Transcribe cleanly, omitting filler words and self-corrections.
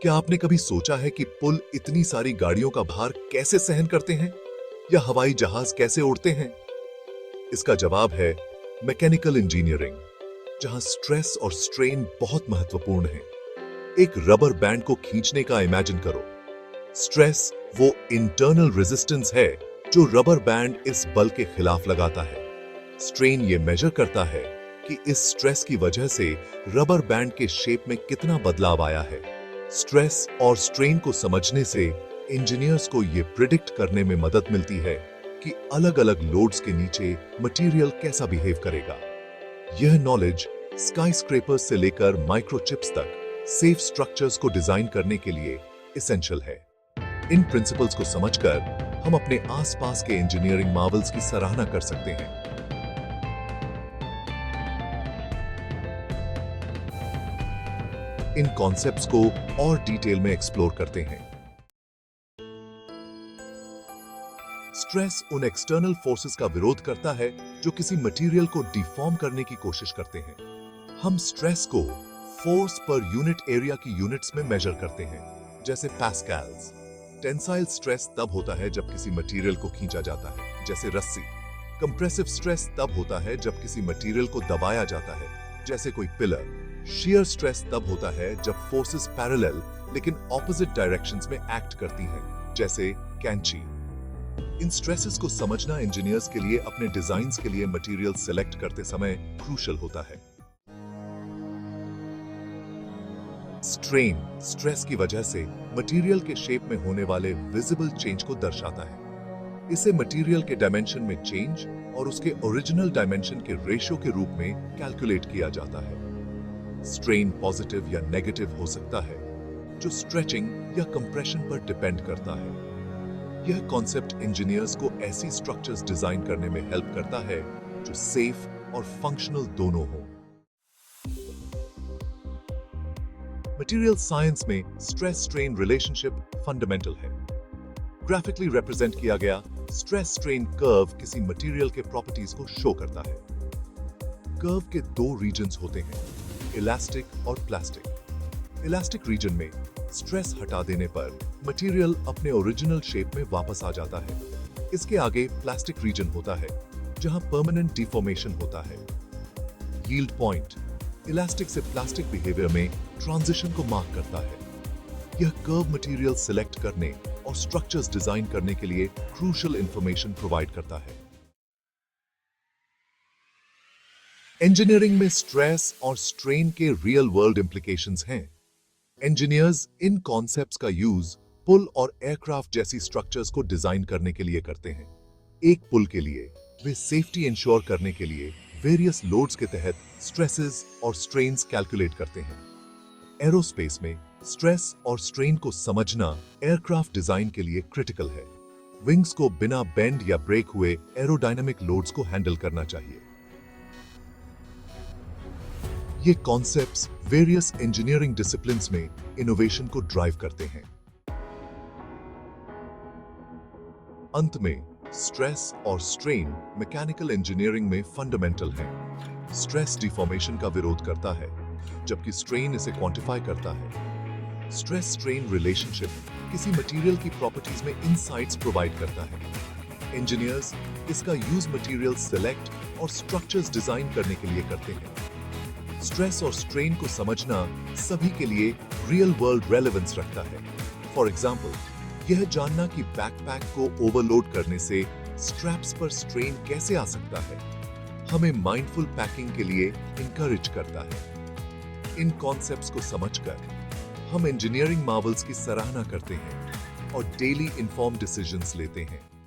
क्या आपने कभी सोचा है कि पुल इतनी सारी गाड़ियों का भार कैसे सहन करते हैं या हवाई जहाज कैसे उड़ते हैं? इसका जवाब है मैकेनिकल इंजीनियरिंग, जहां स्ट्रेस और स्ट्रेन बहुत महत्वपूर्ण है। एक रबर बैंड को खींचने का इमेजिन करो। स्ट्रेस वो इंटरनल रेजिस्टेंस है जो रबर बैंड इस बल के खिलाफ लगाता है। स्ट्रेन ये मेजर करता है कि इस स्ट्रेस की वजह से रबर बैंड के शेप में कितना बदलाव आया है। स्ट्रेस और स्ट्रेन को समझने से इंजीनियर्स को यह प्रिडिक्ट करने में मदद मिलती है कि अलग-अलग लोड्स के नीचे मटेरियल कैसा बिहेव करेगा। यह नॉलेज स्काईस्क्रेपर्स से लेकर माइक्रोचिप्स तक सेफ स्ट्रक्चर्स को डिजाइन करने के लिए एसेंशियल है। इन प्रिंसिपल्स को समझकर हम अपने आसपास के इंजीनियरिंग मार्वल्स की सराहना कर सकते हैं। इन कॉन्सेप्ट्स को और डिटेल में एक्सप्लोर करते हैं। स्ट्रेस उन एक्सटर्नल फोर्सेस का विरोध करता है जो किसी मटेरियल को डिफॉर्म करने की कोशिश करते हैं। हम स्ट्रेस को फोर्स पर यूनिट एरिया की यूनिट्स में मेजर करते हैं, जैसे पास्कल्स। टेंसाइल स्ट्रेस तब होता है जब किसी मटेरियल को खींचा जाता है, जैसे रस्सी। कंप्रेसिव स्ट्रेस तब होता है जब किसी मटेरियल को दबाया जाता है, जैसे कोई पिलर। शियर स्ट्रेस तब होता है जब फोर्सेस पैरेलल लेकिन ऑपोजिट डायरेक्शंस में एक्ट करती हैं, जैसे कैंची। इन स्ट्रेसेस को समझना इंजीनियर्स के लिए अपने डिजाइन्स के लिए मटेरियल सिलेक्ट करते समय क्रूशियल होता है। स्ट्रेन स्ट्रेस की वजह से मटेरियल के शेप में होने वाले विजिबल चेंज को दर्शाता है। इसे मटेरियल के डायमेंशन में चेंज और उसके ओरिजिनल डायमेंशन के रेशियो के रूप में कैलकुलेट किया जाता है। स्ट्रेन पॉजिटिव या नेगेटिव हो सकता है, जो स्ट्रेचिंग या कंप्रेशन पर डिपेंड करता है। यह कॉन्सेप्ट इंजीनियर्स को ऐसी स्ट्रक्चर्स डिजाइन करने में हेल्प करता है जो सेफ और फंक्शनल दोनों हो। मटेरियल साइंस में स्ट्रेस स्ट्रेन रिलेशनशिप फंडामेंटल है। ग्राफिकली रिप्रेजेंट किया गया स्ट्रेस स्ट्रेन कर्व किसी मटेरियल के प्रॉपर्टीज को शो करता है। कर्व के दो रीजन्स होते हैं, इलास्टिक और प्लास्टिक। इलास्टिक रीजन में स्ट्रेस हटा देने पर मटेरियल अपने ओरिजिनल शेप में वापस आ जाता है। इसके आगे प्लास्टिक रीजन होता है, जहां परमानेंट डिफॉर्मेशन होता है। यील्ड पॉइंट इलास्टिक से प्लास्टिक बिहेवियर में ट्रांजिशन को मार्क करता है। यह कर्व मटेरियल सिलेक्ट करने और स्ट्रक्चर्स डिजाइन करने के लिए क्रूशियल इंफॉर्मेशन प्रोवाइड करता है। इंजीनियरिंग में स्ट्रेस और स्ट्रेन के रियल वर्ल्ड इंप्लीकेशंस हैं। इंजीनियर्स इन कॉन्सेप्ट्स का यूज पुल और एयरक्राफ्ट जैसी स्ट्रक्चर्स को डिजाइन करने के लिए करते हैं। एक पुल के लिए वे सेफ्टी इंश्योर करने के लिए वेरियस लोड्स के तहत स्ट्रेसेस और स्ट्रेन्स कैलकुलेट करते हैं। एरोस्पेस में स्ट्रेस और स्ट्रेन को समझना एयरक्राफ्ट डिजाइन के लिए क्रिटिकल है। विंग्स को बिना बेंड या ब्रेक हुए एरोडायनामिक लोड्स को हैंडल करना चाहिए। ये कॉन्सेप्ट्स वेरियस इंजीनियरिंग डिसिप्लिन्स में इनोवेशन को ड्राइव करते हैं। अंत में स्ट्रेस और स्ट्रेन मैकेनिकल इंजीनियरिंग में फंडामेंटल हैं। स्ट्रेस डिफॉर्मेशन का विरोध करता है, जबकि स्ट्रेन इसे क्वांटिफाई करता है। स्ट्रेस स्ट्रेन रिलेशनशिप किसी मटेरियल की प्रॉपर्टीज में इनसाइट्स प्रोवाइड करता है। इंजीनियर्स इसका यूज मटेरियल सिलेक्ट और स्ट्रक्चर्स डिजाइन करने के लिए करते हैं। स्ट्रेस और स्ट्रेन को समझना सभी के लिए रियल वर्ल्ड रेलेवेंस रखता है। फॉर एग्जाम्पल, यह जानना कि बैकपैक को ओवरलोड करने से स्ट्रैप्स पर स्ट्रेन कैसे आ सकता है, हमें माइंडफुल पैकिंग के लिए इनकरेज करता है। इन कॉन्सेप्ट्स को समझकर हम इंजीनियरिंग मार्वल्स की सराहना करते हैं और डेली इन्फॉर्म्ड डिसीजंस लेते हैं।